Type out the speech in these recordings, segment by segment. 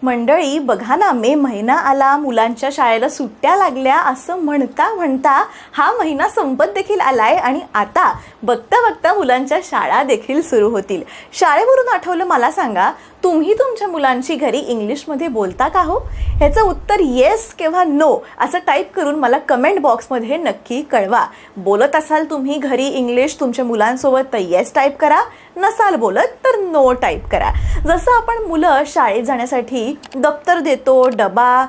मंडळी बघा ना, मे महिना आला, मुलांच्या शाळेला सुट्ट्या लागल्या असं म्हणता म्हणता हा महिना संपत देखील आलाय आणि आता बघता बघता मुलांच्या शाळा देखील सुरू होतील. शाळेवरून आठवलं, मला सांगा, तुम्ही तुमच्या मुलांची घरी इंग्लिशमध्ये बोलता का हो? ह्याचं उत्तर येस किंवा नो असं टाईप करून मला कमेंट बॉक्समध्ये नक्की कळवा. बोलत असाल तुम्ही घरी इंग्लिश तुमच्या मुलांसोबत तर येस टाईप करा, नसाल बोलत तर नो टाईप करा. जसं आपण मुलं शाळेत जाण्यासाठी दप्तर देतो, डबा,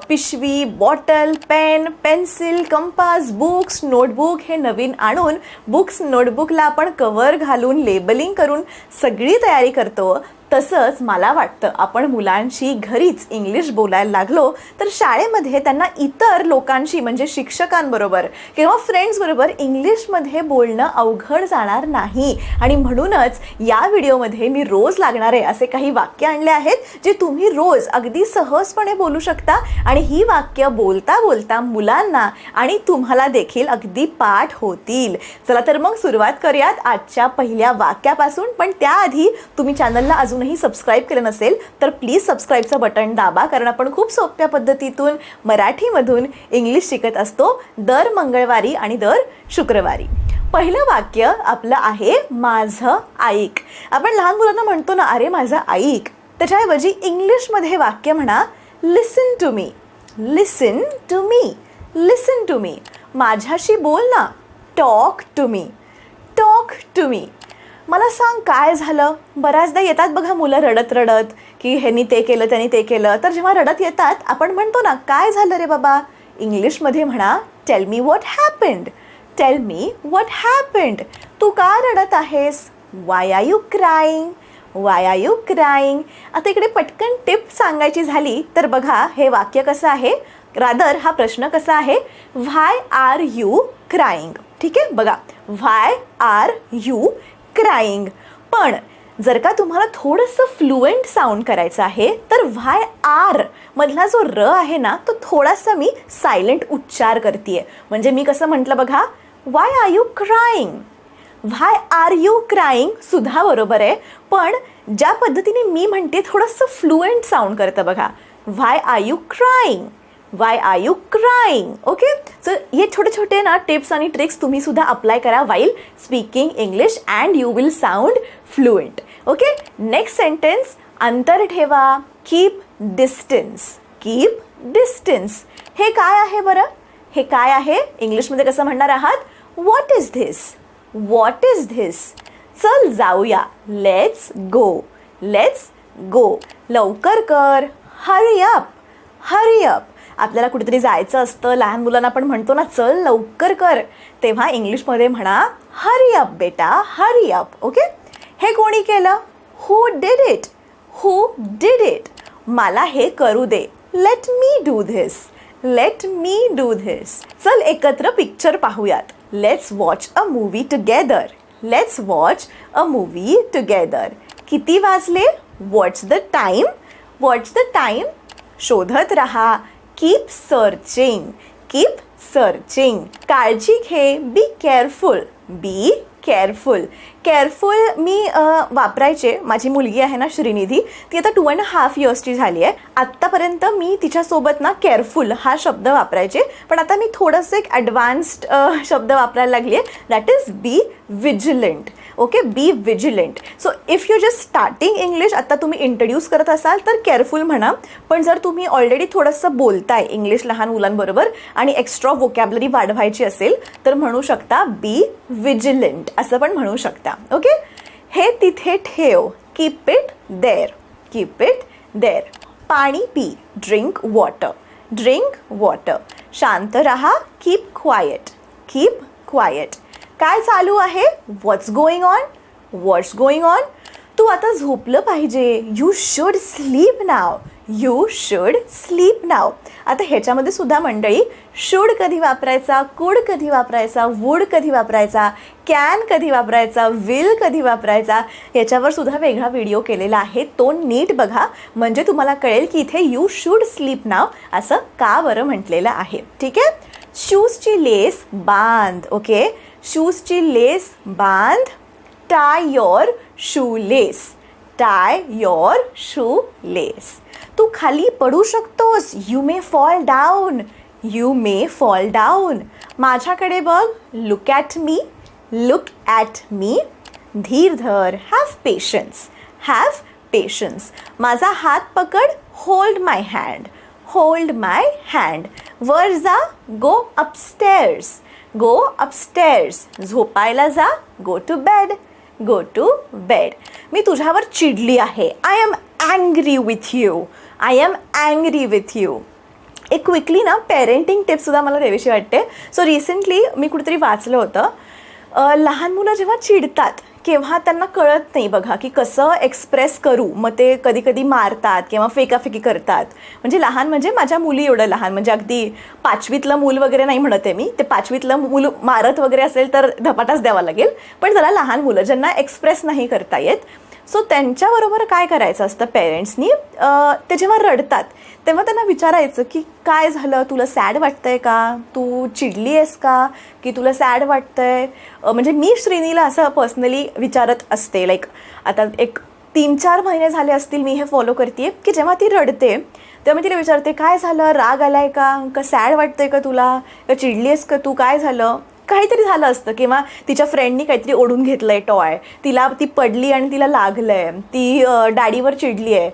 पिशवी, bottle, pen, pencil, compass, books, notebook हे नवीन आणून बुक्स नोटबुकला आपण कवर घालून लेबलिंग करून सगळी तयारी करतो, तसंच मला वाटतं आपण मुलांशी घरीच इंग्लिश बोलायला लागलो तर शाळेमध्ये त्यांना इतर लोकांशी म्हणजे शिक्षकांबरोबर किंवा फ्रेंड्सबरोबर इंग्लिशमध्ये बोलणं अवघड जाणार नाही. आणि म्हणूनच या व्हिडिओमध्ये मी रोज लागणारे असे काही वाक्य आणले आहेत जे तुम्ही रोज अगदी सहजपणे बोलू शकता आणि ही वाक्य बोलता बोलता मुलांना आणि तुम्हाला देखील अगदी पाठ होतील. चला तर मग सुरुवात करूयात आजच्या पहिल्या वाक्यापासून. पण त्याआधी तुम्ही चॅनलला अजूनही सबस्क्राईब केलं नसेल तर प्लीज सबस्क्राईबचं बटन दाबा, कारण आपण खूप सोप्या पद्धतीतून मराठीमधून इंग्लिश शिकत असतो दर मंगळवारी आणि दर शुक्रवारी. पहिलं वाक्य आपलं आहे माझं ऐक. आपण लहान मुलांना म्हणतो ना, अरे माझं ऐक, त्याच्याऐवजी इंग्लिशमध्ये वाक्य म्हणा listen to me, listen to me, listen to me. माझ्याशी बोल ना, talk to me, talk to me. मला सांग काय झालं. बऱ्याचदा येतात बघा मुलं रडत रडत की ह्यांनी ते केलं त्यांनी ते केलं, तर जेव्हा रडत येतात आपण म्हणतो ना, काय झालं रे बाबा. इंग्लिशमध्ये म्हणा tell me what happened, tell me what happened. तू का रडत आहेस. Why are you crying, why are you crying. आता इकडे पटकन टिप सांगायची झाली तर बघा हे वाक्य कसं आहे, रादर हा प्रश्न कसा आहे, व्हाय आर यू क्राईंग. ठीक आहे, बघा व्हाय आर यू क्राईंग. पण जर का तुम्हाला थोडंसं फ्लुएंट साऊंड करायचं आहे तर व्हाय आर मधला जो र आहे ना तो थोडासा मी सायलेंट उच्चार करते. म्हणजे मी कसं म्हटलं बघा, why are you crying, why are you crying सुद्धा बरोबर आहे, पण ज्या पद्धतीने मी म्हणते थोडंसं फ्लुएंट साऊंड करतं बघा, why are you crying, why are you crying. Okay, so हे छोटे छोटे ना टिप्स आणि ट्रिक्स तुम्ही सुद्धा अप्लाय करा while speaking English and you will sound fluent. Okay, next sentence, अंतर ठेवा, कीप डिस्टन्स, कीप डिस्टन्स. हे काय आहे बरं, हे काय आहे इंग्लिशमध्ये कसं म्हणणार आहात, what is this, what is this. चल जाऊया, लेट्स गो, लेट्स गो. लवकर कर, हरी अप, हरी अप. आपल्याला कुठेतरी जायचं असतं, लहान मुलांना आपण म्हणतो ना चल लवकर कर, तेव्हा इंग्लिशमध्ये म्हणा हरी अप बेटा, हरी अप. ओके, हे कोणी केलं, who did it, who did it. मला हे करू दे, let me do this, let me do this. चल एकत्र पिक्चर पाहूयात, let's watch a movie together, let's watch a movie together. किती वाजले, what's the time, what's the time. शोधत रहा, कीप सर्चिंग, कीप सर्चिंग. काळजी घे, be careful, be careful. Careful मी वापरायचे, माझी मुलगी आहे ना श्रीनिधी, ती आता 2.5 इयर्सची झाली आहे. आत्तापर्यंत मी तिच्यासोबत ना केअरफुल हा शब्द वापरायचे, पण आता मी थोडंसं एक ॲडव्हान्स्ड शब्द वापरायला लागली आहे, that is be vigilant. Okay, be vigilant. So if you just starting English, आता तुम्ही इंट्रोड्यूस करत असाल तर केअरफुल म्हणा, पण जर तुम्ही ऑलरेडी थोडंसं बोलताय इंग्लिश लहान मुलांबरोबर आणि एक्स्ट्रा वोकॅबलरी वाढवायची असेल तर म्हणू शकता बी विजिलंट असं पण म्हणू शकता. ओके, हे तिथे ठेव, keep it there, keep it there. पाणी पी, ड्रिंक वॉटर, ड्रिंक वॉटर. शांत रहा, कीप क्वायट, कीप क्वायट. काय चालू आहे, what's going on, what's going on. तू आता झोपलं पाहिजे, you should sleep now, you should sleep now. आता ह्याच्यामध्ये सुद्धा मंडळी शुड कधी वापरायचा, कुड कधी वापरायचा, वूड कधी वापरायचा, कॅन कधी वापरायचा, विल कधी वापरायचा, याच्यावर सुद्धा वेगळा व्हिडिओ केलेला आहे, तो नीट बघा म्हणजे तुम्हाला कळेल की इथे यू शुड स्लीप नाव असं का बरं म्हटलेलं आहे. ठीक आहे, शूजची लेस बांध. ओके, शूजची लेस बांध. Tie your shoe lace, tie your shoe lace. तू खाली पडू शकतोस. You may fall down. You may fall down. माझ्याकडे बघ. Look at me. Look at me. धीर धर. Have patience. Have patience. माझा हात पकड. Hold my hand. Hold my hand. वर जा. Go upstairs. Go upstairs. झोपायला जा. Go to bed. Go to bed. मी तुझ्यावर चिडली आहे. I am angry with you. I am angry with you. एक क्विकली ना पेरेंटिंग टिप्ससुद्धा मला द्यावीशी वाटते. सो रिसेंटली मी कुठेतरी वाचलं होतं, लहान मुलं जेव्हा चिडतात केव्हा त्यांना कळत नाही बघा की कसं एक्सप्रेस करू. मग ते कधी कधी मारतात किंवा फेकाफेकी करतात. म्हणजे लहान म्हणजे माझ्या मुली एवढं लहान, म्हणजे अगदी 5वीतलं मूल वगैरे नाही म्हणते मी. ते 5वीतलं मूल मारत वगैरे असेल तर धपाटाच द्यावा लागेल. पण जरा लहान मुलं ज्यांना एक्सप्रेस नाही करता येत, सो त्यांच्याबरोबर काय करायचं असतं पेरेंट्सनी, ते जेव्हा रडतात तेव्हा त्यांना विचारायचं की काय झालं, तुला सॅड वाटतंय का, तू चिडली आहेस का, की तुला सॅड वाटतंय. म्हणजे मी श्रीनीला असं पर्सनली विचारत असते. लाईक आता एक 3-4 महिने झाले असतील मी हे फॉलो करते की जेव्हा ती रडते तेव्हा मी तिला विचारते काय झालं, राग आलाय का सॅड वाटतंय का तुला, का चिडली आहेस का तू, काय झालं. काहीतरी झालं असतं किंवा तिच्या फ्रेंडनी काहीतरी ओढून घेतलं आहे टॉय, ती पडली आणि तिला लागलं आहे, ती डॅडीवर चिडली आहे,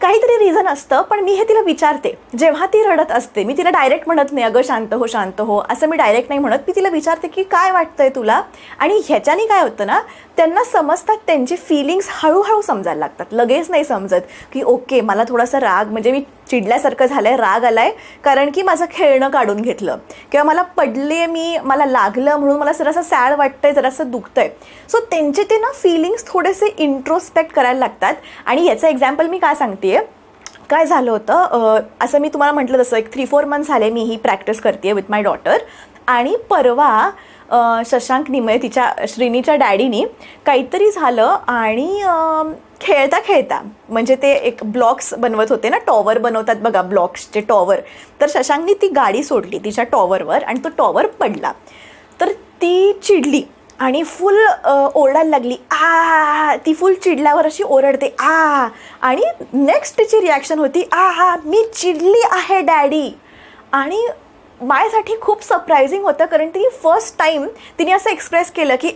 काहीतरी रिझन असतं. पण मी हे तिला विचारते जेव्हा ती रडत असते. मी तिला डायरेक्ट म्हणत नाही अगं शांत हो असं मी डायरेक्ट नाही म्हणत. मी तिला विचारते की काय वाटतंय तुला. आणि ह्याच्याने काय होतं ना, त्यांना समजतात, त्यांची फिलिंग्स हळूहळू समजायला लागतात. लगेच नाही समजत की ओके मला थोडासा राग, म्हणजे मी चिडल्यासारखं झालं आहे, राग आला आहे कारण की माझं खेळणं काढून घेतलं, किंवा मला पडले मी, मला लागलं म्हणून मला जरासं सॅड वाटतं आहे, जरासं दुखतं आहे. सो त्यांचे ते ना फिलिंग्स थोडेसे इंट्रोस्पेक्ट करायला लागतात. आणि याचं एक्झाम्पल मी काय सांगते आहे, काय झालं होतं, असं मी तुम्हाला म्हटलं तसं एक 3-4 मंथ झाले मी ही प्रॅक्टिस करते आहे विथ माय डॉटर. आणि परवा शशांक निमय तिच्या श्रीनीच्या डॅडीनी काहीतरी झालं आणि खेळता खेळता, म्हणजे ते एक ब्लॉक्स बनवत होते ना, टॉवर बनवतात बघा ब्लॉक्सचे टॉवर, तर शशांकनी ती गाडी सोडली तिच्या टॉवरवर आणि तो टॉवर पडला. तर ती चिडली आणि फुल ओरडायला लागली. ती फुल चिडल्यावर अशी ओरडते आणि नेक्स्ट तिची रिॲक्शन होती मी चिडली आहे डॅडी. आणि माझ्यासाठी खूप सरप्रायझिंग होतं कारण तिने फर्स्ट टाईम तिने असं एक्सप्रेस केलं की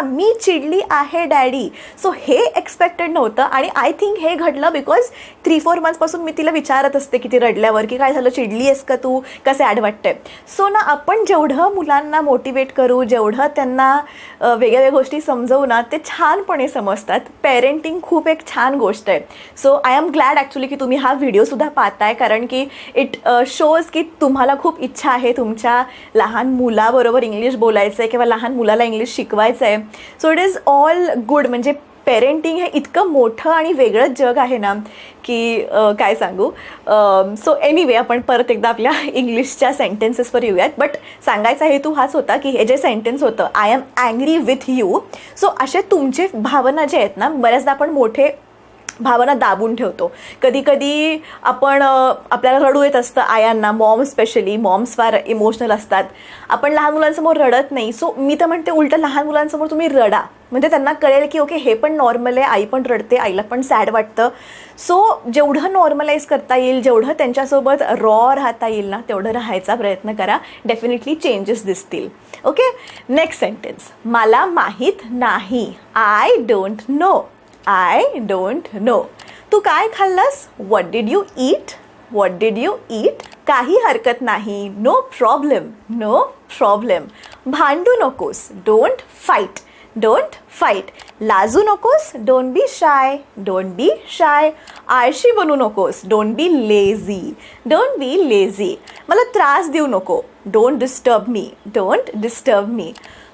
मी चिडली आहे डॅडी. सो हे एक्सपेक्टेड नव्हतं. आणि आय थिंक हे घडलं बिकॉज 3-4 मंथ्सपासून मी तिला विचारत असते की ती रडल्यावर की काय झालं, चिडली आहेस का तू, का सॅड वाटतंय. सो ना आपण जेवढं मुलांना मोटिवेट करू, जेवढं त्यांना वेगवेगळ्या गोष्टी समजवू ना, ते छानपणे समजतात. पेरेंटिंग खूप एक छान गोष्ट आहे. So I am glad actually की तुम्ही हा व्हिडिओसुद्धा पाहताय, कारण की इट शोज की तुम्हाला खूप इच्छा आहे तुमच्या लहान मुलाबरोबर इंग्लिश बोलायचं आहे किंवा लहान मुलाला इंग्लिश शिकवायचं आहे. So it is all good. म्हणजे पेरेंटिंग हे इतकं मोठं आणि वेगळंच जग आहे ना की काय सांगू. सो एनिवे आपण परत एकदा आपल्या इंग्लिशच्या सेंटेन्सेसवर येऊयात. बट सांगायचा हेतू हाच होता की हे जे सेंटेन्स होतं I am angry with you, so असे तुमचे भावना जे आहेत ना, बऱ्याचदा आपण मोठे भावना दाबून ठेवतो. कधी कधी आपण आपल्याला रडू येत असतं आयांना, मॉम स्पेशली, मॉम्स फार इमोशनल असतात. आपण लहान मुलांसमोर रडत नाही. सो मी तर म्हणते उलटं लहान मुलांसमोर तुम्ही रडा, म्हणजे त्यांना कळेल की ओके हे पण नॉर्मल आहे, आई पण रडते, आईला पण सॅड वाटतं. सो जेवढं नॉर्मलाइज करता येईल, जेवढं त्यांच्यासोबत रॉ राहता येईल ना, तेवढं राहायचा प्रयत्न करा. डेफिनेटली चेंजेस दिसतील. Okay, next sentence. मला माहीत नाही. I don't know. I don't know. तू काय खाल्लंस? What did you eat? What did you eat? काही हरकत नाही. No problem. No problem. भांडू नकोस. Don't fight. Don't fight. लाजू नकोस. Don't be shy. Don't be shy. आळशी बनू नकोस. Don't be lazy. Don't be lazy. मला त्रास देऊ नको. Don't disturb me. Don't disturb मी.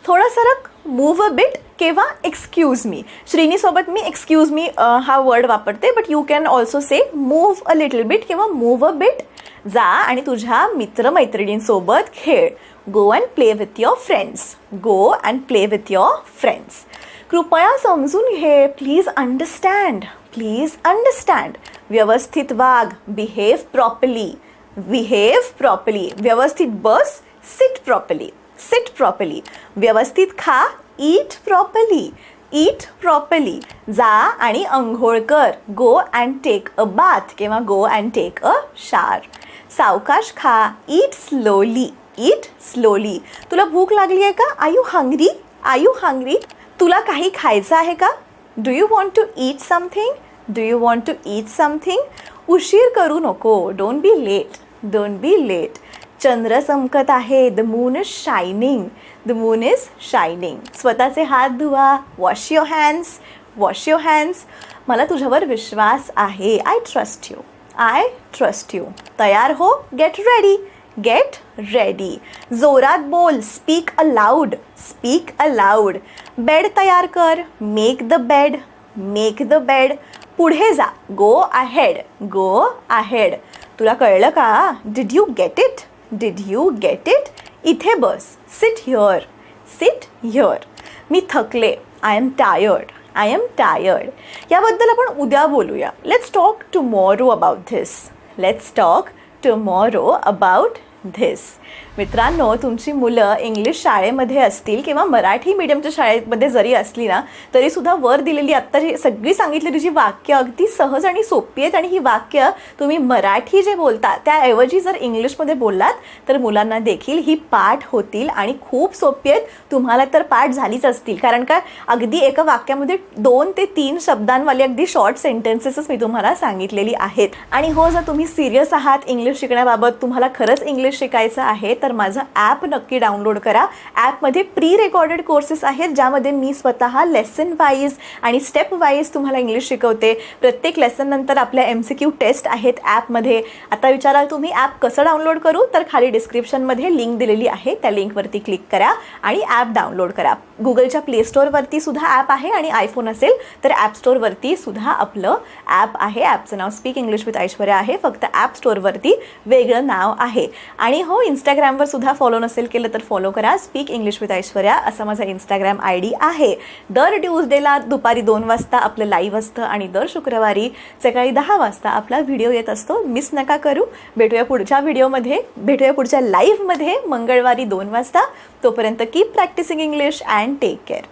थोडं सरक. मूव्ह अ बिट किंवा एक्सक्यूज मी. श्रीनीसोबत मी एक्सक्यूज मी हा वर्ड वापरते, but you can also say move a little bit किंवा मूव्ह अ बिट. जा आणि तुझ्या मित्रमैत्रिणींसोबत खेळ. Go and play with your friends. Go and play with your friends. कृपया समजून घे. Please understand. Please understand. व्यवस्थित वाग. Behave properly. Behave properly. व्यवस्थित बस. Sit properly. Sit properly. व्यवस्थित खा. Eat properly. Eat properly. जा आणि अंघोळ कर. Go and take a bath किंवा go and take a shower. सावकाश खा. Eat slowly. Eat slowly. तुला भूक लागली आहे का? Are you hungry? Are you hungry? तुला काही खायचं आहे का? Do you want to eat something? Do you want to eat something? उशीर करू नको. Don't be late. Don't be late. चंद्र चमकत आहे. The moon is shining. The moon is shining. स्वतःचे हात धुवा. Wash your hands. Wash your hands. मला तुझ्यावर विश्वास आहे. I trust you. I trust you. तयार हो. Get ready. Get ready. जोरात बोल. Speak aloud. Speak aloud. Bed तयार कर. Make the bed. Make the bed. पुढे जा. Go ahead. Go ahead. तुला कळलं का? Did you get it? Did you get it? इथे बस. Sit here. Sit here. मी थकले. I am tired. I am tired. याबद्दल आपण उद्या बोलूया. Let's talk tomorrow about this. Let's talk tomorrow about this. मित्रांनो, तुमची मुलं इंग्लिश शाळेमध्ये असतील किंवा मराठी मीडियमच्या शाळेमध्ये जरी असली ना, तरीसुद्धा वर दिलेली आत्ता जी सगळी सांगितलेली जी वाक्य अगदी सहज आणि सोपी आहेत आणि ही वाक्य तुम्ही मराठी जे बोलता त्याऐवजी जर इंग्लिशमध्ये बोललात तर मुलांना देखील ही पाठ होतील आणि खूप सोपी आहेत. तुम्हाला तर पाठ झालीच असतील, कारण का अगदी एका वाक्यामध्ये 2 ते 3 शब्दांवाली अगदी शॉर्ट सेंटेन्सेसच मी तुम्हाला सांगितलेली आहेत. आणि हो, जर तुम्ही सिरियस आहात इंग्लिश शिकण्याबाबत, तुम्हाला खरंच इंग्लिश शिकायचं आहे तर माझं ॲप नक्की डाउनलोड करा. ॲपमध्ये प्री रेकॉर्डेड कोर्सेस आहेत ज्यामध्ये मी स्वतः लेसन वाईज आणि स्टेप वाईज तुम्हाला इंग्लिश शिकवते. प्रत्येक लेसननंतर आपल्या MCQ टेस्ट आहेत ॲपमध्ये. आता विचाराल तुम्ही ॲप कसं डाउनलोड करू, तर खाली डिस्क्रिप्शनमध्ये लिंक दिलेली आहे. त्या लिंकवरती क्लिक करा आणि ॲप डाउनलोड करा. गुगलच्या प्ले स्टोअरवरती सुद्धा ॲप आहे आणि आयफोन असेल तर ॲप स्टोअरवरती सुद्धा आपलं ॲप आहे. ॲपचं नाव स्पीक इंग्लिश विथ ऐश्वर्या आहे. फक्त ॲप स्टोअरवरती वेगळं नाव आहे. आणि हो, इंस्टाग्रामवर सुद्धा फॉलो नसेल केलं तर फॉलो करा. स्पीक इंग्लिश विथ ऐश्वर्या असा माझा इंस्टाग्राम ID आहे. दर ट्यूजडेला दुपारी 2 वाजता आपलं लाईव्ह असतं आणि दर शुक्रवारी सकाळी 10 वाजता आपला व्हिडिओ येत असतो. मिस नका करू. भेटूया पुढच्या व्हिडिओमध्ये, भेटूया पुढच्या लाईव्हमध्ये मंगळवारी 2 वाजता. तोपर्यंत keep practising English and take care.